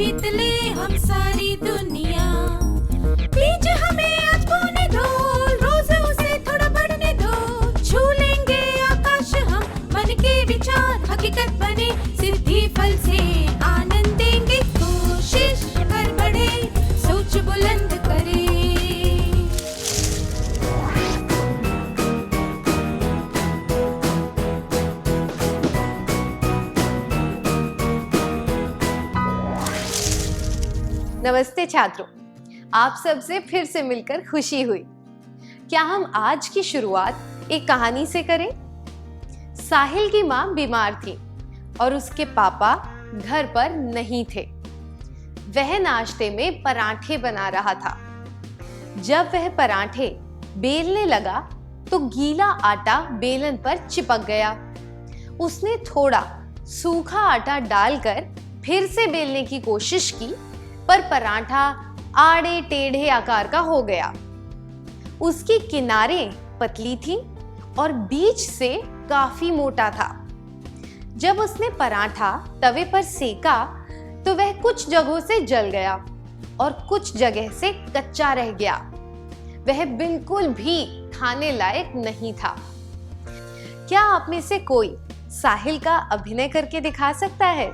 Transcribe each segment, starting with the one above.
जीत ले हम सारी दुनिया। बीच हमें आज बोने दो, रोज उसे थोड़ा बढ़ने दो। छू लेंगे आकाश हम, मन के विचार हकीकत बने। सिद्धि फल से आनंद देंगे, कोशिश कर बढ़े, सोच बुलंद करे। नमस्ते छात्रों, आप सबसे फिर से मिलकर खुशी हुई। क्या हम आज की शुरुआत एक कहानी से करें? साहिल की मां बीमार थी और उसके पापा घर पर नहीं थे। वह नाश्ते में पराठे बना रहा था। जब वह पराठे बेलने लगा तो गीला आटा बेलन पर चिपक गया। उसने थोड़ा सूखा आटा डालकर फिर से बेलने की कोशिश की, पर पराठा आड़े टेढ़े आकार का हो गया। उसकी किनारें पतली थी और बीच से काफी मोटा था। जब उसने पराठा तवे पर सेका तो वह कुछ जगहों से जल गया और कुछ जगह से कच्चा रह गया। वह बिल्कुल भी खाने लायक नहीं था। क्या आप में से कोई साहिल का अभिनय करके दिखा सकता है?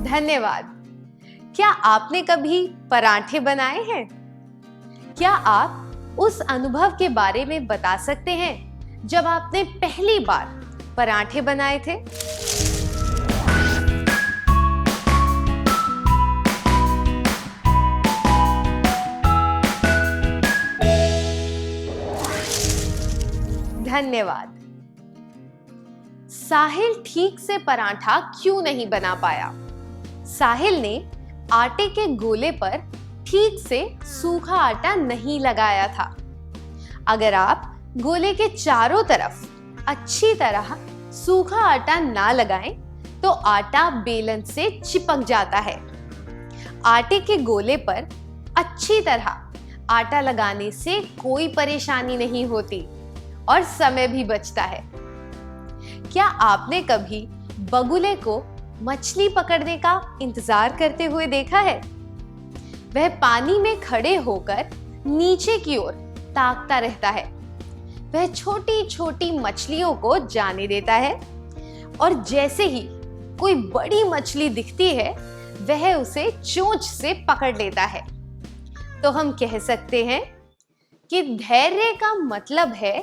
धन्यवाद। क्या आपने कभी पराठे बनाए हैं? क्या आप उस अनुभव के बारे में बता सकते हैं जब आपने पहली बार पराठे बनाए थे? धन्यवाद। साहिल ठीक से पराठा क्यों नहीं बना पाया? साहिल ने आटे के गोले पर ठीक से सूखा आटा नहीं लगाया था। अगर आप गोले के चारों तरफ अच्छी तरह सूखा आटा ना लगाएं तो आटा बेलन से चिपक जाता है। आटे के गोले पर अच्छी तरह आटा लगाने से कोई परेशानी नहीं होती और समय भी बचता है। क्या आपने कभी बगुले को मछली पकड़ने का इंतजार करते हुए देखा है? वह पानी में खड़े होकर नीचे की ओर ताकता रहता है। वह छोटी छोटी मछलियों को जाने देता है और जैसे ही कोई बड़ी मछली दिखती है वह उसे चोंच से पकड़ लेता है। तो हम कह सकते हैं कि धैर्य का मतलब है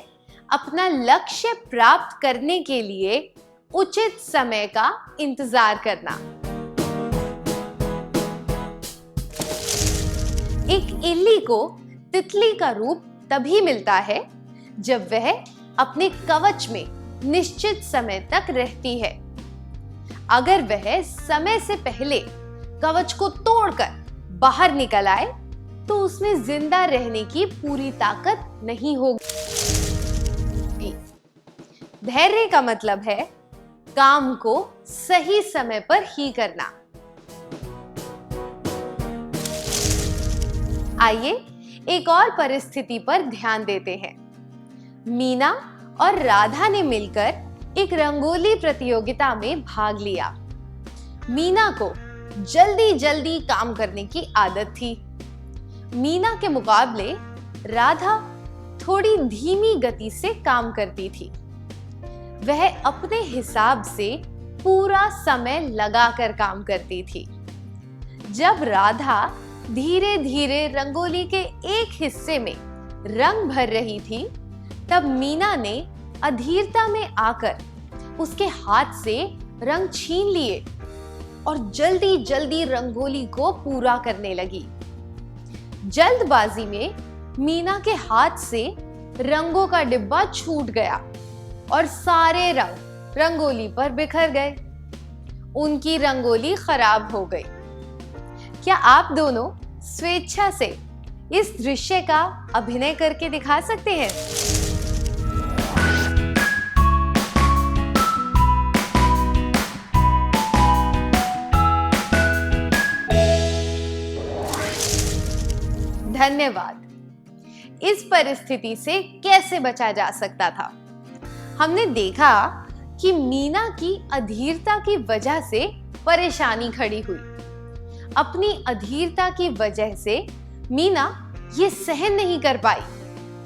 अपना लक्ष्य प्राप्त करने के लिए उचित समय का इंतजार करना। एक इल्ली को तितली का रूप तभी मिलता है जब वह अपने कवच में निश्चित समय तक रहती है। अगर वह समय से पहले कवच को तोड़कर बाहर निकल आए तो उसमें जिंदा रहने की पूरी ताकत नहीं होगी। धैर्य का मतलब है काम को सही समय पर ही करना। आइए एक और परिस्थिति पर ध्यान देते हैं। मीना और राधा ने मिलकर एक रंगोली प्रतियोगिता में भाग लिया। मीना को जल्दी जल्दी काम करने की आदत थी। मीना के मुकाबले राधा थोड़ी धीमी गति से काम करती थी। वह अपने हिसाब से पूरा समय लगाकर काम करती थी। जब राधा धीरे धीरे रंगोली के एक हिस्से में रंग भर रही थी, तब मीना ने अधीरता में आकर उसके हाथ से रंग छीन लिए और जल्दी जल्दी रंगोली को पूरा करने लगी। जल्दबाजी में मीना के हाथ से रंगों का डिब्बा छूट गया और सारे रंग रंगोली पर बिखर गए। उनकी रंगोली खराब हो गई। क्या आप दोनों स्वेच्छा से इस दृश्य का अभिनय करके दिखा सकते हैं? धन्यवाद। इस परिस्थिति से कैसे बचा जा सकता था। हमने देखा कि मीना की अधीरता की वजह से परेशानी खड़ी हुई। अपनी अधीरता की वजह से मीना ये सहन नहीं कर पाई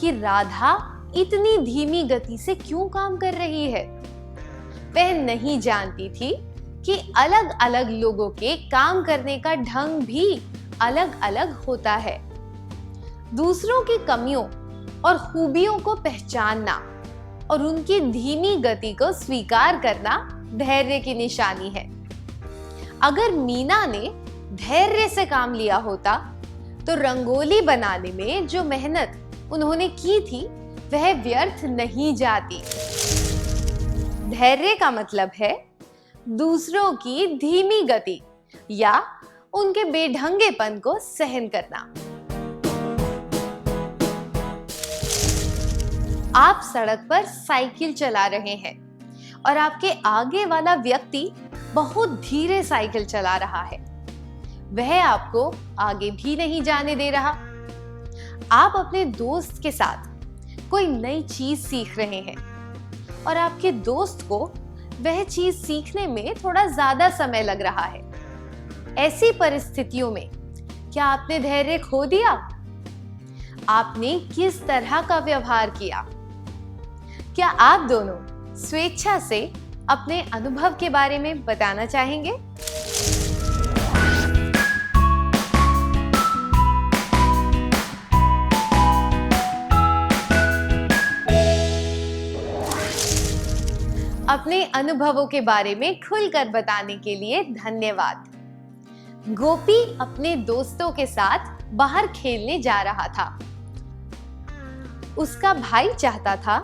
कि राधा इतनी धीमी गति से क्यों काम कर रही है। वह नहीं जानती थी कि अलग अलग लोगों के काम करने का ढंग भी अलग अलग होता है। दूसरों की कमियों और खूबियों को पहचानना और उनकी धीमी गति को स्वीकार करना धैर्य की निशानी है। अगर मीना ने धैर्य से काम लिया होता तो रंगोली बनाने में जो मेहनत उन्होंने की थी वह व्यर्थ नहीं जाती। धैर्य का मतलब है दूसरों की धीमी गति या उनके बेढंगेपन को सहन करना। आप सड़क पर साइकिल चला रहे हैं और आपके आगे वाला व्यक्ति बहुत धीरे साइकिल चला रहा है। वह आपको आगे भी नहीं जाने दे रहा। आप अपने दोस्त के साथ कोई नई चीज सीख रहे हैं और आपके दोस्त को वह चीज सीखने में थोड़ा ज्यादा समय लग रहा है। ऐसी परिस्थितियों में क्या आपने धैर्य खो दिया? आपने किस तरह का व्यवहार किया? क्या आप दोनों स्वेच्छा से अपने अनुभव के बारे में बताना चाहेंगे? अपने अनुभवों के बारे में खुलकर बताने के लिए धन्यवाद। गोपी अपने दोस्तों के साथ बाहर खेलने जा रहा था। उसका भाई चाहता था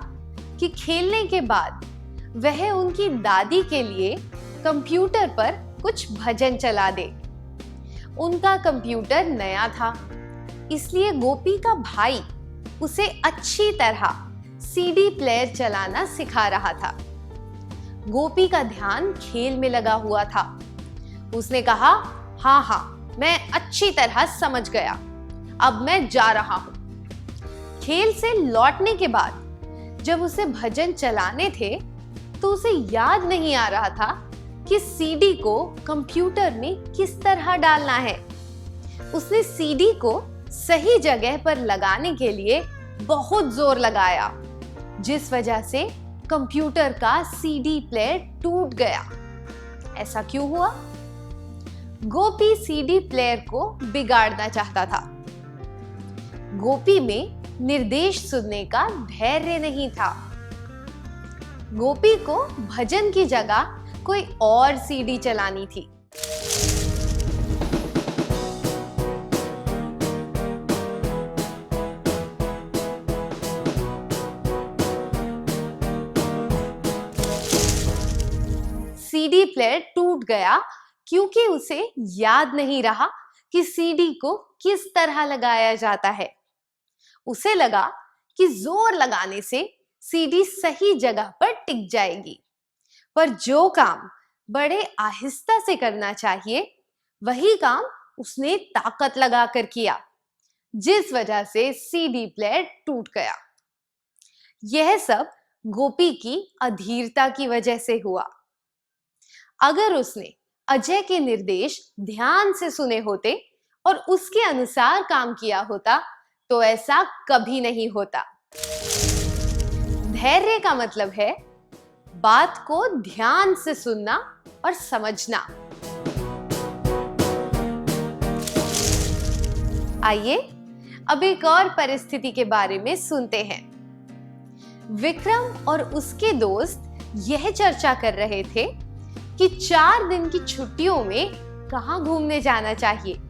कि खेलने के बाद वह उनकी दादी के लिए कंप्यूटर पर कुछ भजन चला दे। उनका कंप्यूटर नया था, इसलिए गोपी का भाई उसे अच्छी तरह सीडी प्लेयर चलाना सिखा रहा था। गोपी का ध्यान खेल में लगा हुआ था। उसने कहा, हाँ, मैं अच्छी तरह समझ गया, अब मैं जा रहा हूं। खेल से लौटने के बाद जब उसे भजन चलाने थे तो उसे याद नहीं आ रहा था कि सीडी को कंप्यूटर में किस तरह डालना है। उसने सीडी को सही जगह पर लगाने के लिए बहुत जोर लगाया, जिस वजह से कंप्यूटर का सीडी प्लेयर टूट गया। ऐसा क्यों हुआ? गोपी सीडी प्लेयर को बिगाड़ना चाहता था। गोपी में निर्देश सुनने का धैर्य नहीं था। गोपी को भजन की जगह कोई और सीडी चलानी थी। सीडी प्लेयर टूट गया क्योंकि उसे याद नहीं रहा कि सीडी को किस तरह लगाया जाता है। उसे लगा कि जोर लगाने से सीडी सही जगह पर टिक जाएगी, पर जो काम बड़े आहिस्ता से करना चाहिए वही काम उसने ताकत लगाकर किया, जिस वजह से सीडी प्लेयर टूट गया। यह सब गोपी की अधीरता की वजह से हुआ। अगर उसने अजय के निर्देश ध्यान से सुने होते और उसके अनुसार काम किया होता तो ऐसा कभी नहीं होता। धैर्य का मतलब है बात को ध्यान से सुनना और समझना। आइए अब एक और परिस्थिति के बारे में सुनते हैं। विक्रम और उसके दोस्त यह चर्चा कर रहे थे कि 4 दिन की छुट्टियों में कहां घूमने जाना चाहिए।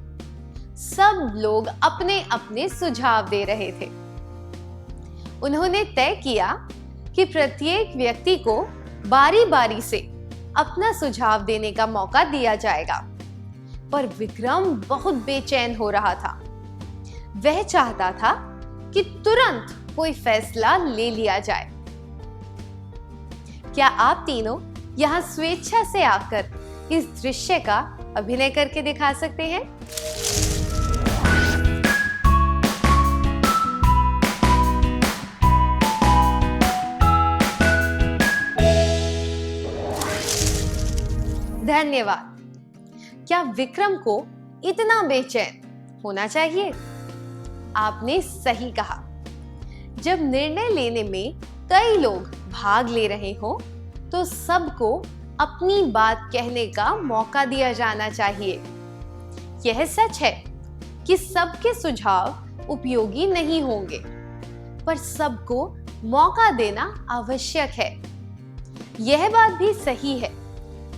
सब लोग अपने अपने सुझाव दे रहे थे। उन्होंने तय किया कि प्रत्येक व्यक्ति को बारी बारी से अपना सुझाव देने का मौका दिया जाएगा, पर विक्रम बहुत बेचैन हो रहा था। वह चाहता था कि तुरंत कोई फैसला ले लिया जाए। क्या आप तीनों यहाँ स्वेच्छा से आकर इस दृश्य का अभिनय करके दिखा सकते हैं? धन्यवाद। क्या विक्रम को इतना बेचैन होना चाहिए? आपने सही कहा। जब निर्णय लेने में कई लोग भाग ले रहे हो तो सबको अपनी बात कहने का मौका दिया जाना चाहिए। यह सच है कि सबके सुझाव उपयोगी नहीं होंगे, पर सबको मौका देना आवश्यक है। यह बात भी सही है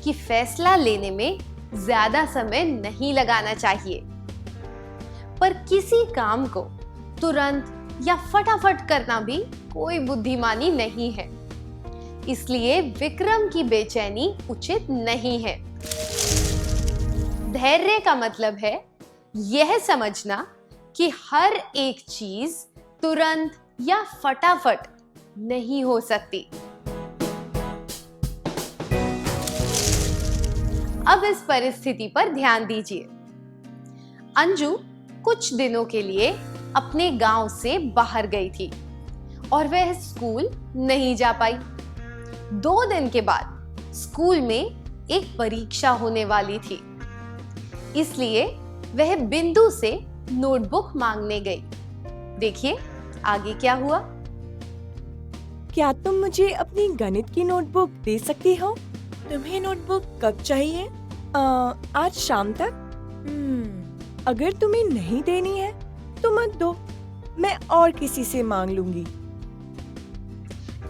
कि फैसला लेने में ज्यादा समय नहीं लगाना चाहिए, पर किसी काम को तुरंत या फटाफट करना भी कोई बुद्धिमानी नहीं है। इसलिए विक्रम की बेचैनी उचित नहीं है। धैर्य का मतलब है यह समझना कि हर एक चीज तुरंत या फटाफट नहीं हो सकती। अब इस परिस्थिति पर ध्यान दीजिए। अंजू कुछ दिनों के लिए अपने गांव से बाहर गई थी और वह स्कूल नहीं जा पाई। 2 दिन के बाद स्कूल में एक परीक्षा होने वाली थी, इसलिए वह बिंदु से नोटबुक मांगने गई। देखिए आगे क्या हुआ। क्या तुम मुझे अपनी गणित की नोटबुक दे सकती हो? तुम्हें नोटबुक कब चाहिए? आज शाम तक? अगर तुम्हें नहीं देनी है तो मत दो, मैं और किसी से मांग लूंगी।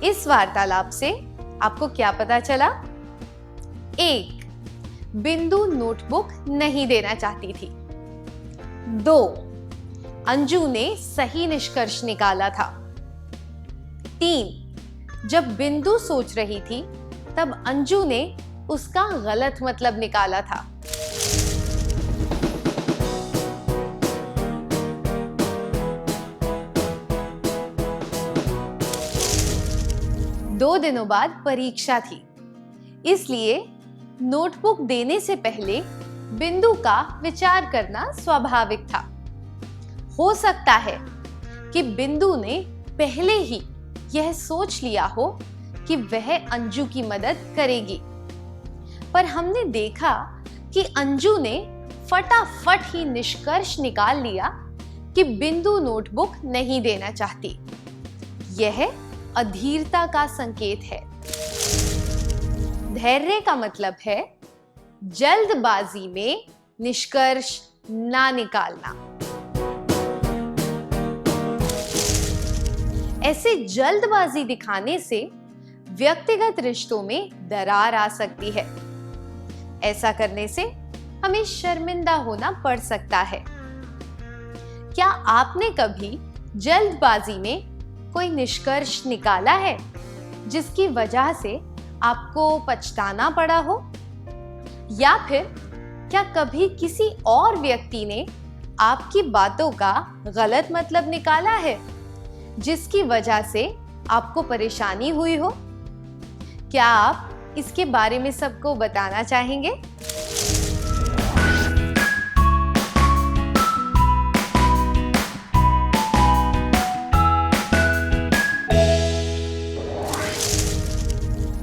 इस वार्तालाप से आपको क्या पता चला? 1. बिंदु नोटबुक नहीं देना चाहती थी। 2. अंजू ने सही निष्कर्ष निकाला था। 3. जब बिंदु सोच रही थी तब अंजू ने उसका गलत मतलब निकाला था। दो दिनों बाद परीक्षा थी, इसलिए नोटबुक देने से पहले बिंदु का विचार करना स्वाभाविक था। हो सकता है कि बिंदु ने पहले ही यह सोच लिया हो कि वह अंजू की मदद करेगी, पर हमने देखा कि अंजू ने फटाफट ही निष्कर्ष निकाल लिया कि बिंदु नोटबुक नहीं देना चाहती। यह अधीरता का संकेत है। धैर्य का मतलब है जल्दबाजी में निष्कर्ष ना निकालना। ऐसे जल्दबाजी दिखाने से व्यक्तिगत रिश्तों में दरार आ सकती है। ऐसा करने से हमें शर्मिंदा होना पड़ सकता है। क्या आपने कभी जल्दबाजी में कोई निष्कर्ष निकाला है जिसकी वजह से आपको पछताना पड़ा हो? या फिर क्या कभी किसी और व्यक्ति ने आपकी बातों का गलत मतलब निकाला है जिसकी वजह से आपको परेशानी हुई हो? क्या आप इसके बारे में सबको बताना चाहेंगे?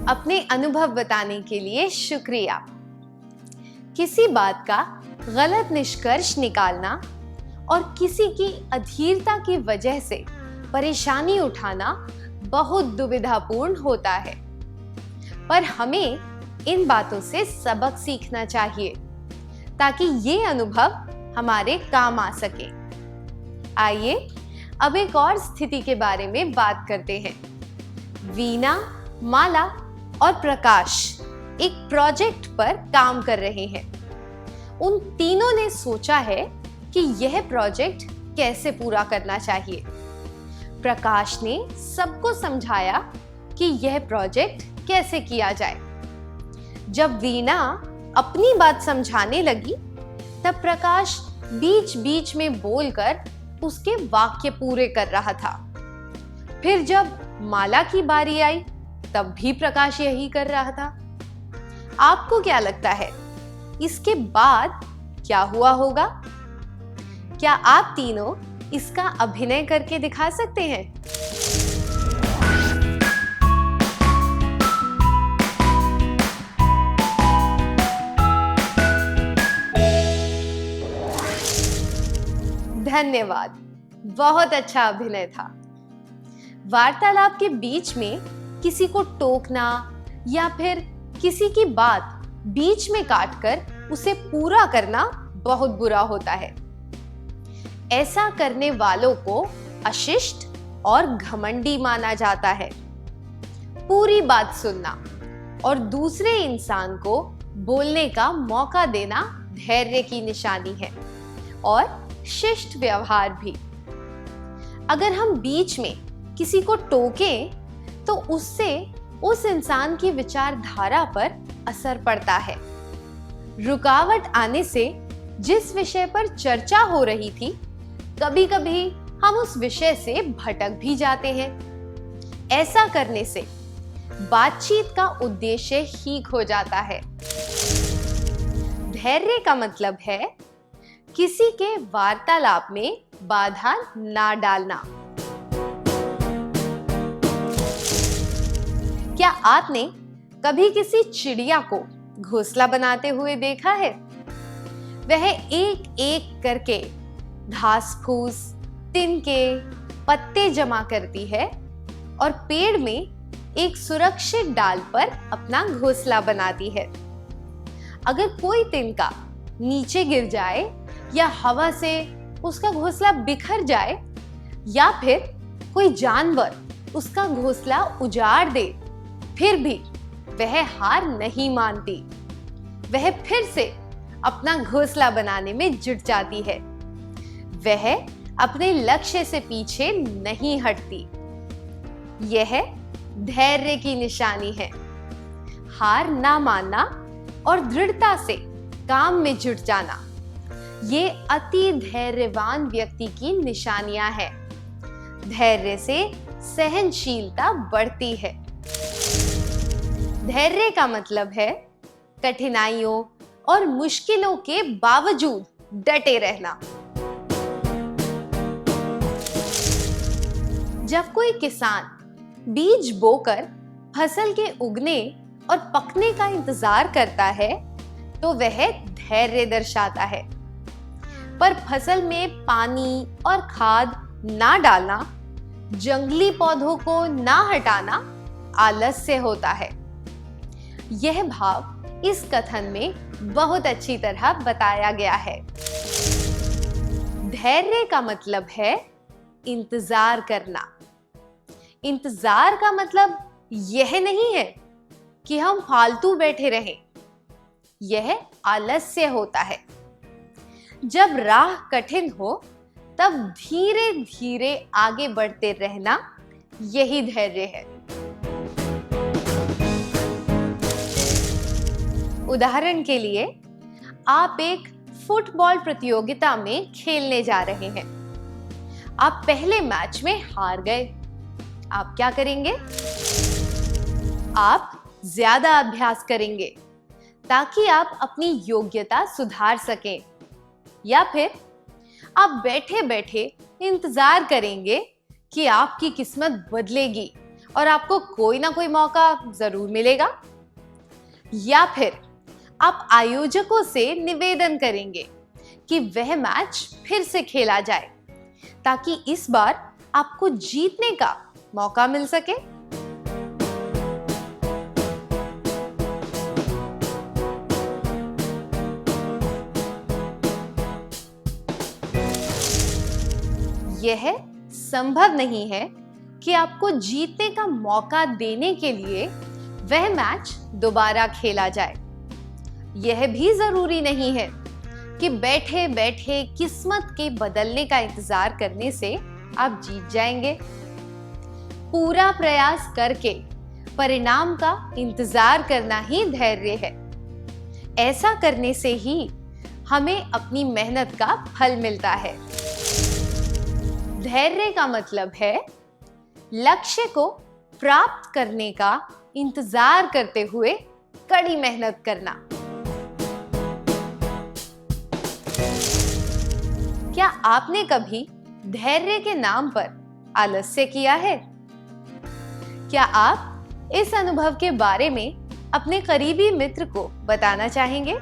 अपने अनुभव बताने के लिए शुक्रिया। किसी बात का गलत निष्कर्ष निकालना और किसी की अधीरता की वजह से परेशानी उठाना बहुत दुविधापूर्ण होता है, पर हमें इन बातों से सबक सीखना चाहिए ताकि ये अनुभव हमारे काम आ सके। आइए अब एक और स्थिति के बारे में बात करते हैं। वीना, माला और प्रकाश एक प्रोजेक्ट पर काम कर रहे हैं। उन तीनों ने सोचा है कि यह प्रोजेक्ट कैसे पूरा करना चाहिए। प्रकाश ने सबको समझाया कि यह प्रोजेक्ट कैसे किया जाए। जब वीणा अपनी बात समझाने लगी, तब प्रकाश बीच-बीच में बोलकर उसके वाक्य पूरे कर रहा था। फिर जब माला की बारी आई, तब भी प्रकाश यही कर रहा था। आपको क्या लगता है इसके बाद क्या हुआ होगा? क्या आप तीनों इसका अभिनय करके दिखा सकते हैं? धन्यवाद, बहुत अच्छा अभिनय था। वार्तालाप के बीच में किसी को टोकना या फिर किसी की बात बीच में काटकर उसे पूरा करना बहुत बुरा होता है। ऐसा करने वालों को अशिष्ट और घमंडी माना जाता है। पूरी बात सुनना और दूसरे इंसान को बोलने का मौका देना धैर्य की निशानी है और शिष्ट व्यवहार भी। अगर हम बीच में किसी को टोकें तो उससे उस इंसान की विचारधारा पर असर पड़ता है। रुकावट आने से जिस विषय पर चर्चा हो रही थी, कभी-कभी हम उस विषय से भटक भी जाते हैं। ऐसा करने से बातचीत का उद्देश्य ही खो जाता है। धैर्य का मतलब है किसी के वार्तालाप में बाधा ना डालना। क्या आपने कभी किसी चिड़िया को घोंसला बनाते हुए देखा है? वह एक एक करके घास फूस, तिनके, पत्ते जमा करती है और पेड़ में एक सुरक्षित डाल पर अपना घोंसला बनाती है। अगर कोई तिनका नीचे गिर जाए या हवा से उसका घोंसला बिखर जाए या फिर कोई जानवर उसका घोंसला उजाड़ दे, फिर भी वह हार नहीं मानती। वह फिर से अपना घोंसला बनाने में जुट जाती है। वह अपने लक्ष्य से पीछे नहीं हटती। यह धैर्य की निशानी है। हार ना मानना और दृढ़ता से काम में जुट जाना, ये अति धैर्यवान व्यक्ति की निशानियां हैं। धैर्य से सहनशीलता बढ़ती है। धैर्य का मतलब है कठिनाइयों और मुश्किलों के बावजूद डटे रहना। जब कोई किसान बीज बोकर फसल के उगने और पकने का इंतजार करता है तो वह धैर्य दर्शाता है। पर फसल में पानी और खाद ना डालना, जंगली पौधों को ना हटाना आलस्य होता है। यह भाव इस कथन में बहुत अच्छी तरह बताया गया है। धैर्य का मतलब है इंतजार करना। इंतजार का मतलब यह नहीं है कि हम फालतू बैठे रहें। यह आलस्य होता है। जब राह कठिन हो तब धीरे धीरे आगे बढ़ते रहना, यही धैर्य है। उदाहरण के लिए, आप एक फुटबॉल प्रतियोगिता में खेलने जा रहे हैं। आप पहले मैच में हार गए। आप क्या करेंगे? आप ज्यादा अभ्यास करेंगे ताकि आप अपनी योग्यता सुधार सकें, या फिर आप बैठे बैठे इंतजार करेंगे कि आपकी किस्मत बदलेगी और आपको कोई ना कोई मौका जरूर मिलेगा, या फिर आप आयोजकों से निवेदन करेंगे कि वह मैच फिर से खेला जाए ताकि इस बार आपको जीतने का मौका मिल सके। यह संभव नहीं है कि आपको जीतने का मौका देने के लिए वह मैच दोबारा खेला जाए। यह भी जरूरी नहीं है कि बैठे बैठे किस्मत के बदलने का इंतजार करने से आप जीत जाएंगे। पूरा प्रयास करके परिणाम का इंतजार करना ही धैर्य है। ऐसा करने से ही हमें अपनी मेहनत का फल मिलता है। धैर्य का मतलब है लक्ष्य को प्राप्त करने का इंतजार करते हुए कड़ी मेहनत करना। क्या आपने कभी धैर्य के नाम पर आलस्य किया है? क्या आप इस अनुभव के बारे में अपने करीबी मित्र को बताना चाहेंगे?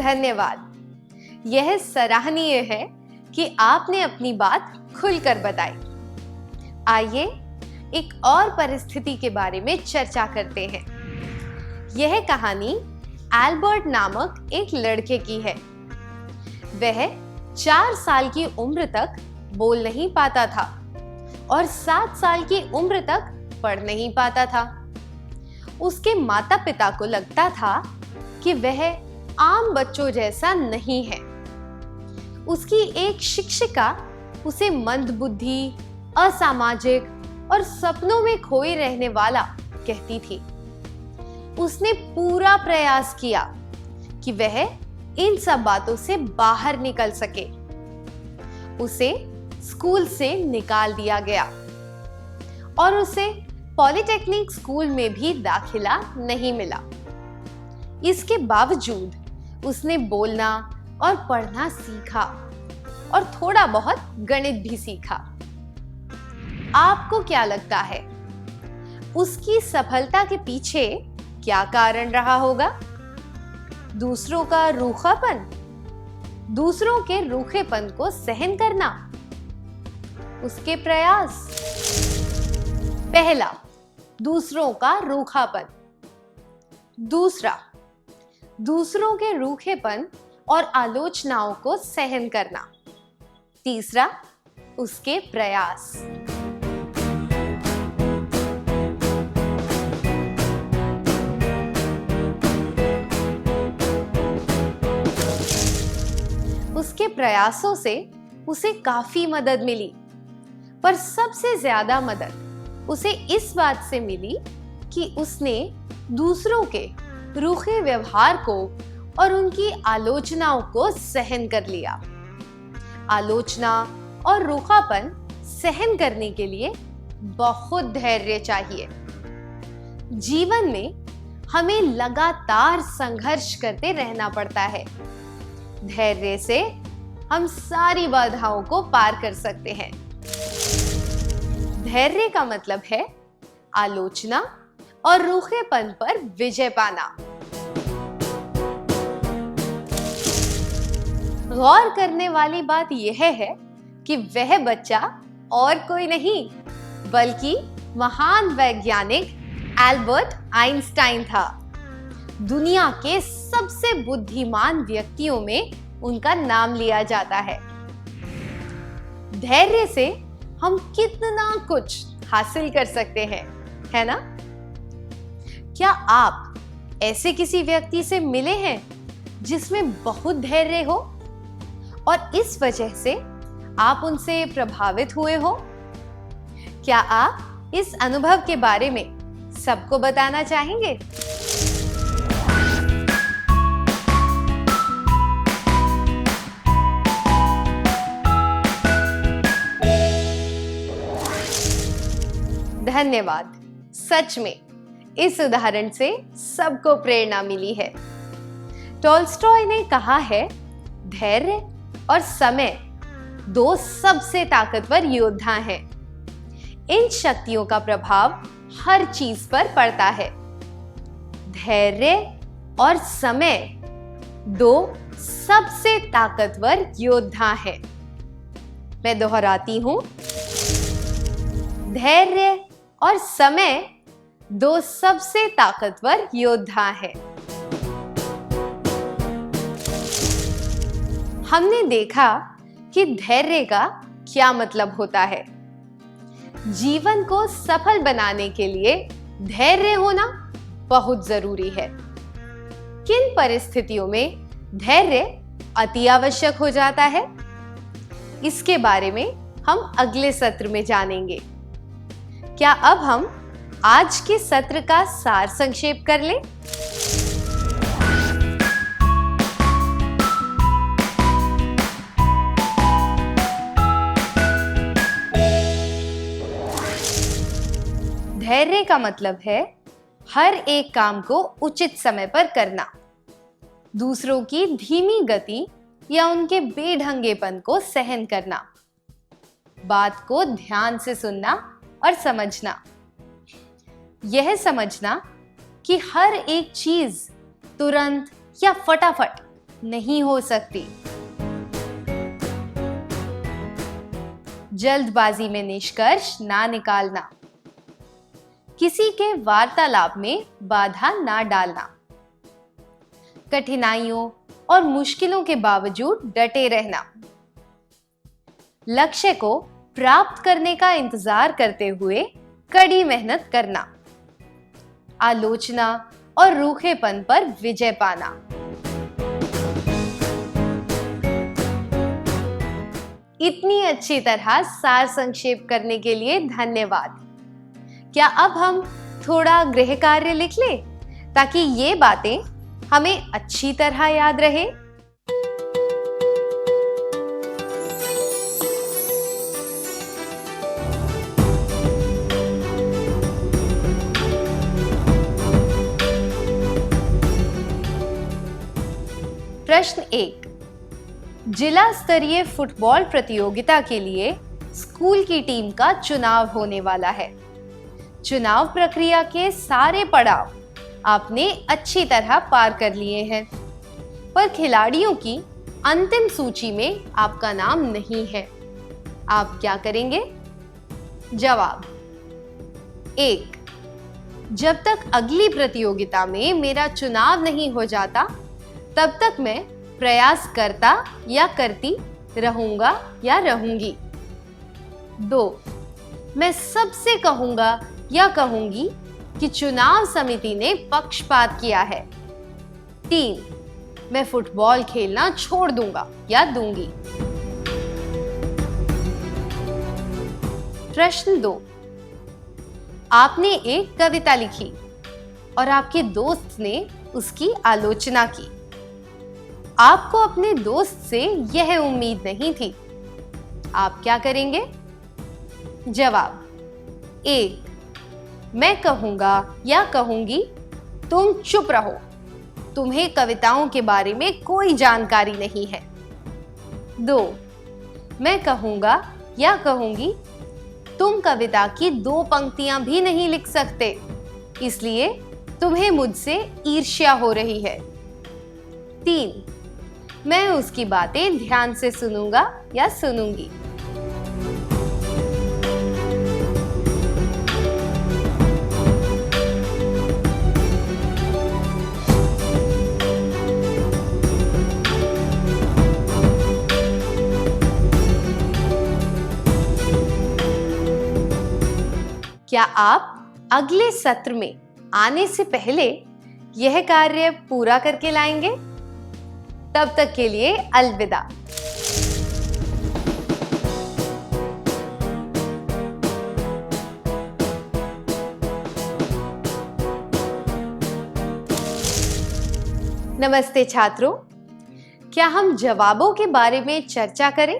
धन्यवाद। यह सराहनीय है कि आपने अपनी बात खुलकर बताई। आइए एक और परिस्थिति के बारे में चर्चा करते हैं। यह कहानी एल्बर्ट नामक एक लड़के की है। वह 4 साल की उम्र तक बोल नहीं पाता था और 7 साल की उम्र तक पढ़ नहीं पाता था। उसके माता पिता को लगता था कि वह आम बच्चों जैसा नहीं है। उसकी एक शिक्षिका उसे मंदबुद्धि, असामाजिक और सपनों में खोए रहने वाला कहती थी। उसने पूरा प्रयास किया कि वह इन सब बातों से बाहर निकल सके। उसे स्कूल से निकाल दिया गया और उसे पॉलिटेक्निक स्कूल में भी दाखिला नहीं मिला। इसके बावजूद उसने बोलना और पढ़ना सीखा और थोड़ा बहुत गणित भी सीखा। आपको क्या लगता है, उसकी सफलता के पीछे क्या कारण रहा होगा? दूसरों का रूखापन, दूसरों के रूखेपन को सहन करना, उसके प्रयास। पहला, दूसरों का रूखापन। दूसरा, दूसरों के रूखेपन और आलोचनाओं को सहन करना। तीसरा, उसके प्रयास। उसके प्रयासों से उसे काफी मदद मिली, पर सबसे ज्यादा मदद उसे इस बात से मिली कि उसने दूसरों के रूखे व्यवहार को और उनकी आलोचनाओं को सहन कर लिया। आलोचना और रूखापन सहन करने के लिए बहुत धैर्य चाहिए। जीवन में हमें लगातार संघर्ष करते रहना पड़ता है। धैर्य से हम सारी बाधाओं को पार कर सकते हैं। धैर्य का मतलब है आलोचना और रूखेपन पर विजय पाना। गौर करने वाली बात यह है कि वह बच्चा और कोई नहीं बल्कि महान वैज्ञानिक एल्बर्ट आइंस्टाइन था। दुनिया के सबसे बुद्धिमान व्यक्तियों में उनका नाम लिया जाता है। धैर्य से हम कितना कुछ हासिल कर सकते हैं, है ना? क्या आप ऐसे किसी व्यक्ति से मिले हैं जिसमें बहुत धैर्य हो और इस वजह से आप उनसे प्रभावित हुए हो? क्या आप इस अनुभव के बारे में सबको बताना चाहेंगे? धन्यवाद। सच में इस उदाहरण से सबको प्रेरणा मिली है। टॉल्स्टॉय ने कहा है, धैर्य और समय 2 सबसे ताकतवर योद्धा हैं। इन शक्तियों का प्रभाव हर चीज पर पड़ता है। धैर्य और समय 2 सबसे ताकतवर योद्धा हैं। मैं दोहराती हूं, धैर्य और समय 2 सबसे ताकतवर योद्धा हैं। हमने देखा कि धैर्य का क्या मतलब होता है। जीवन को सफल बनाने के लिए धैर्य होना बहुत जरूरी है। किन परिस्थितियों में धैर्य अति आवश्यक हो जाता है, इसके बारे में हम अगले सत्र में जानेंगे। क्या अब हम आज के सत्र का सार संक्षेप कर लें? धैर्य का मतलब है हर एक काम को उचित समय पर करना, दूसरों की धीमी गति या उनके बेढंगेपन को सहन करना, बात को ध्यान से सुनना और समझना, यह समझना कि हर एक चीज तुरंत या फटाफट नहीं हो सकती। जल्दबाजी में निष्कर्ष ना निकालना। किसी के वार्तालाप में बाधा ना डालना। कठिनाइयों और मुश्किलों के बावजूद डटे रहना। लक्ष्य को प्राप्त करने का इंतजार करते हुए कड़ी मेहनत करना। आलोचना और रूखेपन पर विजय पाना। इतनी अच्छी तरह सार संक्षेप करने के लिए धन्यवाद। क्या अब हम थोड़ा गृह कार्य लिख लें ताकि ये बातें हमें अच्छी तरह याद रहे? प्रश्न 1। जिला स्तरीय फुटबॉल प्रतियोगिता के लिए स्कूल की टीम का चुनाव होने वाला है। चुनाव प्रक्रिया के सारे पड़ाव आपने अच्छी तरह पार कर लिए हैं, पर खिलाड़ियों की अंतिम सूची में आपका नाम नहीं है। आप क्या करेंगे? जवाब: 1। जब तक अगली प्रतियोगिता में मेरा चुनाव नहीं हो जाता, तब तक मैं प्रयास करता या करती रहूंगा या रहूंगी। 2। मैं सबसे कहूंगा या कहूंगी कि चुनाव समिति ने पक्षपात किया है। 3। मैं फुटबॉल खेलना छोड़ दूंगा या दूंगी। प्रश्न 2। आपने एक कविता लिखी और आपके दोस्त ने उसकी आलोचना की। आपको अपने दोस्त से यह उम्मीद नहीं थी। आप क्या करेंगे? जवाब: 1। मैं कहूंगा या कहूंगी तुम चुप रहो, तुम्हें कविताओं के बारे में कोई जानकारी नहीं है। 2। मैं कहूंगा या कहूंगी तुम कविता की 2 पंक्तियां भी नहीं लिख सकते, इसलिए तुम्हें मुझसे ईर्ष्या हो रही है। 3। मैं उसकी बातें ध्यान से सुनूंगा या सुनूंगी। क्या आप अगले सत्र में आने से पहले यह कार्य पूरा करके लाएंगे? तब तक के लिए अलविदा। नमस्ते छात्रों, क्या हम जवाबों के बारे में चर्चा करें?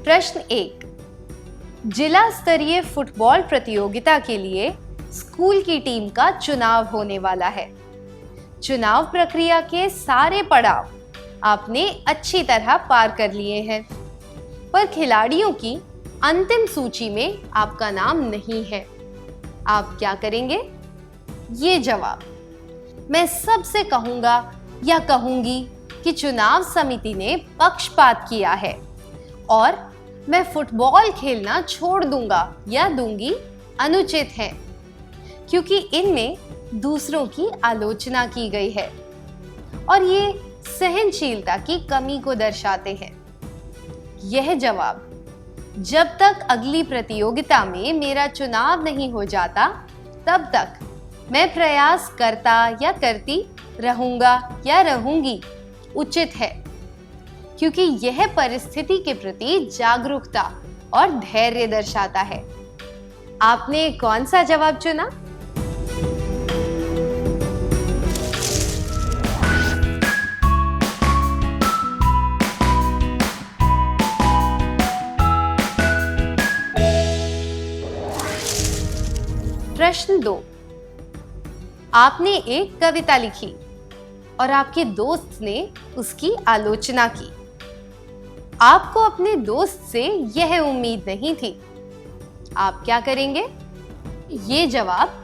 प्रश्न 1। जिला स्तरीय फुटबॉल प्रतियोगिता के लिए स्कूल की टीम का चुनाव होने वाला है। चुनाव प्रक्रिया के सारे पड़ाव आपने अच्छी तरह पार कर लिए हैं, पर खिलाड़ियों की अंतिम सूची में आपका नाम नहीं है। आप क्या करेंगे? ये जवाब: मैं सबसे कहूंगा या कहूंगी कि चुनाव समिति ने पक्षपात किया है और मैं फुटबॉल खेलना छोड़ दूंगा या दूंगी अनुचित है, क्योंकि इनमें दूसरों की आलोचना की गई है और ये सहनशीलता की कमी को दर्शाते हैं। यह जवाब: जब तक अगली प्रतियोगिता में मेरा चुनाव नहीं हो जाता, तब तक मैं प्रयास करता या करती रहूंगा या रहूंगी उचित है, क्योंकि यह परिस्थिति के प्रति जागरूकता और धैर्य दर्शाता है। आपने कौन सा जवाब चुना? प्रश्न 2। आपने एक कविता लिखी और आपके दोस्त ने उसकी आलोचना की। आपको अपने दोस्त से यह उम्मीद नहीं थी। आप क्या करेंगे? ये जवाब,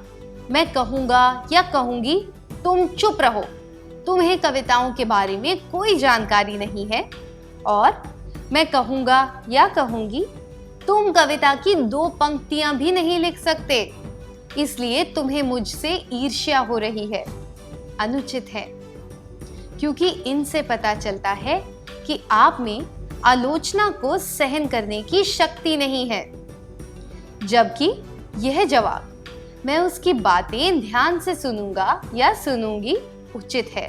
मैं कहूंगा या कहूंगी तुम चुप रहो, तुम्हें कविताओं के बारे में कोई जानकारी नहीं है, और मैं कहूंगा या कहूंगी तुम कविता की 2 पंक्तियां भी नहीं लिख सकते, इसलिए तुम्हें मुझसे ईर्ष्या हो रही है, अनुचित है। क्योंकि इनसे पता चलता है कि आप में आलोचना को सहन करने की शक्ति नहीं है। जबकि यह जवाब, मैं उसकी बातें ध्यान से सुनूंगा या सुनूंगी, उचित है,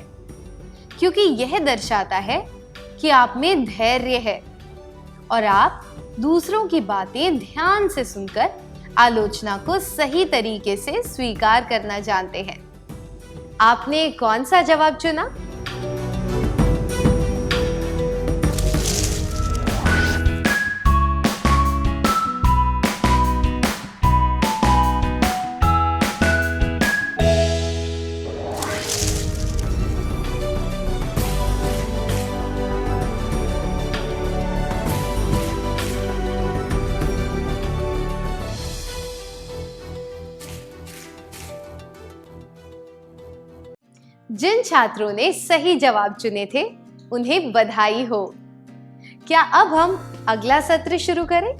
क्योंकि यह दर्शाता है कि आप में धैर्य है और आप दूसरों की बातें ध्यान से सुनकर आलोचना को सही तरीके से स्वीकार करना जानते हैं। आपने कौन सा जवाब चुना? जिन छात्रों ने सही जवाब चुने थे, उन्हें बधाई हो। क्या अब हम अगला सत्र शुरू करें?